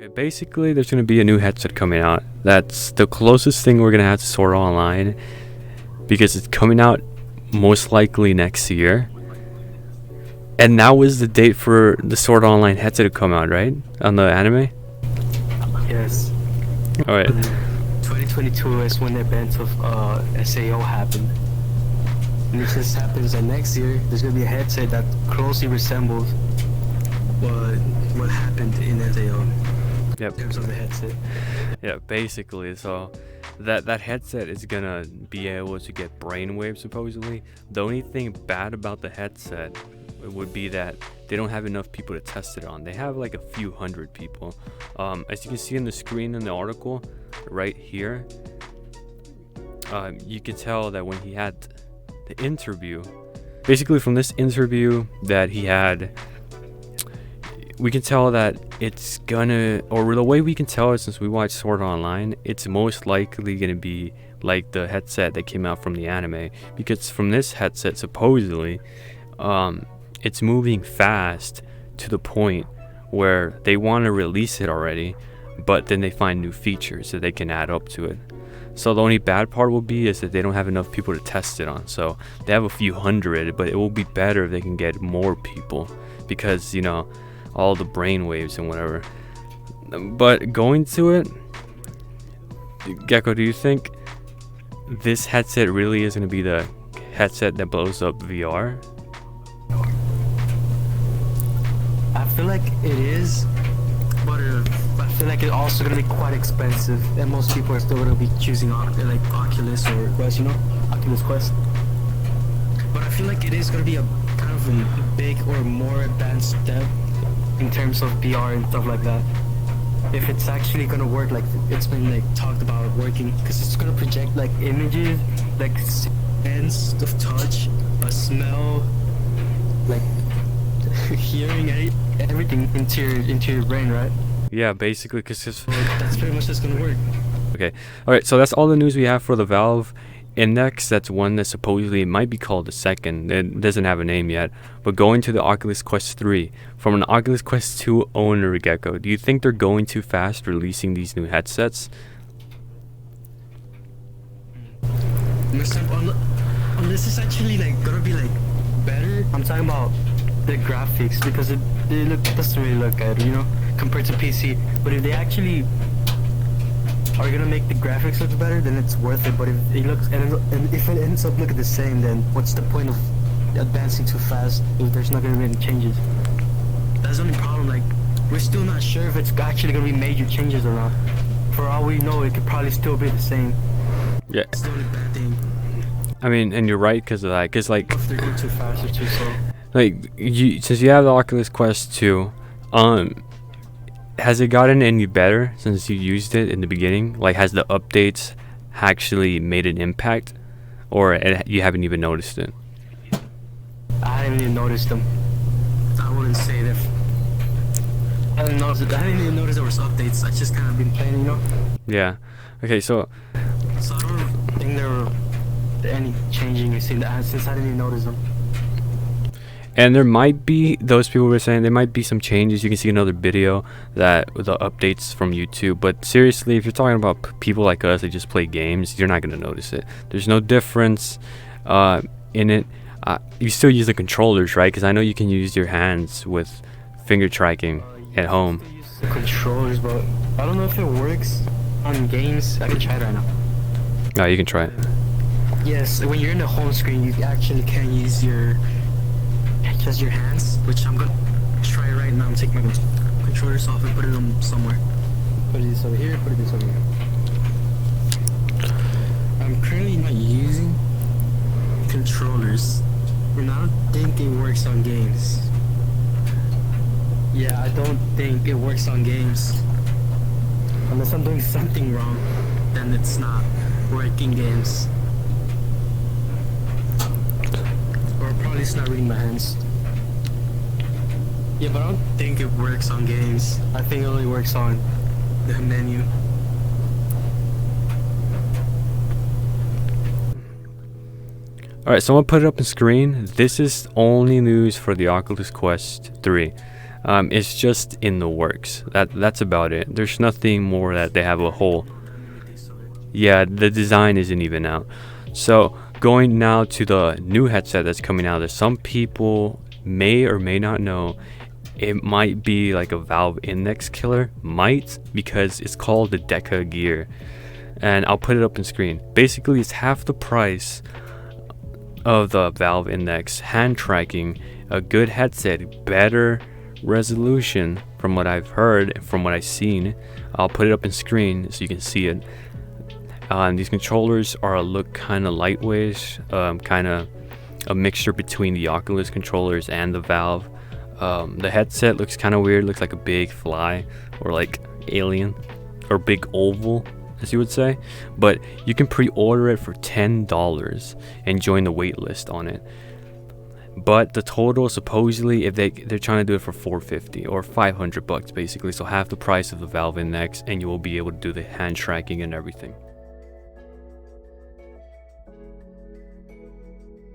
Basically, there's going to be a new headset coming out. That's the closest thing we're going to have to Sword Art Online, because it's coming out most likely next year. And now is the date for the Sword Art Online headset to come out, right? On the anime? Yes. Alright. 2022 is when the event of SAO happened. And it just happens that next year there's gonna be a headset that closely resembles what happened in SAO. Yep. In terms of the headset. Yeah, basically. So that headset is gonna be able to get brainwaves supposedly. The only thing bad about the headset would be that they don't have enough people to test it on. They have like a few hundred people. As you can see on the screen in the article right here, you can tell that when he had the interview, basically from this interview that he had, we can tell that it's gonna, or the way we can tell it since we watched Sword Art Online, it's most likely gonna be like the headset that came out from the anime, because from this headset supposedly it's moving fast to the point where they want to release it already, but then they find new features that they can add up to it. So the only bad part will be is that they don't have enough people to test it on. So they have a few hundred, but it will be better if they can get more people, because you know, all the brainwaves and whatever. But going to it, Gecko, do you think this headset really is going to be the headset that blows up VR? I feel like it is, but I feel like it's also gonna be quite expensive, and most people are still gonna be choosing like Oculus or Quest, you know, Oculus Quest. But I feel like it is gonna be a kind of a big or more advanced step in terms of VR and stuff like that. If it's actually gonna work like it's been like talked about working, because it's gonna project like images, like sense of touch, a smell, like hearing, everything into your brain, right? Yeah, basically, because that's pretty much just gonna work. Okay, all right. So that's all the news we have for the Valve Index. That's one that supposedly might be called the second. It doesn't have a name yet. But going to the Oculus Quest 3 from an Oculus Quest 2 owner, Gecko, do you think they're going too fast releasing these new headsets? Unless it's actually like gonna be like better. I'm talking about the graphics, because it doesn't really look good, you know, compared to PC. But if they actually are gonna make the graphics look better, then it's worth it. But if it looks and if it ends up looking the same, then what's the point of advancing too fast if there's not gonna be any changes? That's the only problem. Like, we're still not sure if it's actually gonna be major changes or not. For all we know, it could probably still be the same. Yeah. It's the only bad thing. I mean, and you're right because of that. Because like, if they're going too fast or too slow. Like, since you have the Oculus Quest 2, has it gotten any better since you used it in the beginning? Like, has the updates actually made an impact, or you haven't even noticed it? I haven't even noticed them. I wouldn't say that. I didn't even notice there was updates. I just kind of been playing, you know. Yeah. Okay. So I don't think there were any changing since I didn't even notice them. And there might be, those people were saying there might be some changes. You can see another video that with the updates from YouTube. But seriously, if you're talking about people like us that just play games, you're not going to notice it. There's no difference in it. You still use the controllers, right? Because I know you can use your hands with finger tracking at home. I use the controllers, but I don't know if it works on games. I can try it right now. No, you can try it. Yes, when you're in the home screen, you actually can use just your hands, which I'm gonna try right now. I'm taking my controllers off and put it on somewhere. Put this over here, put this over here. I'm currently not using controllers, and I don't think it works on games. Yeah, I don't think it works on games. Unless I'm doing something wrong, then it's not working games. Or probably it's not reading my hands. Yeah, but I don't think it works on games. I think it only works on the menu. Alright, so I'm going to put it up on screen. This is only news for the Oculus Quest 3. It's just in the works. That's about it. There's nothing more that they have a whole. Yeah, the design isn't even out. So going now to the new headset that's coming out, that some people may or may not know, it might be like a Valve Index killer. Might, because it's called the Decagear, and I'll put it up on screen. Basically, it's half the price of the Valve Index, hand tracking, a good headset, better resolution from what I've heard, from what I've seen. I'll put it up on screen so you can see it. These controllers look kind of lightweight, kind of a mixture between the Oculus controllers and the Valve. The headset looks kind of weird, looks like a big fly or like alien or big oval, as you would say. But you can pre-order it for $10 and join the wait list on it. But the total, supposedly, if they're trying to do it for $450 or $500 basically, so half the price of the Valve Index, and you will be able to do the hand tracking and everything.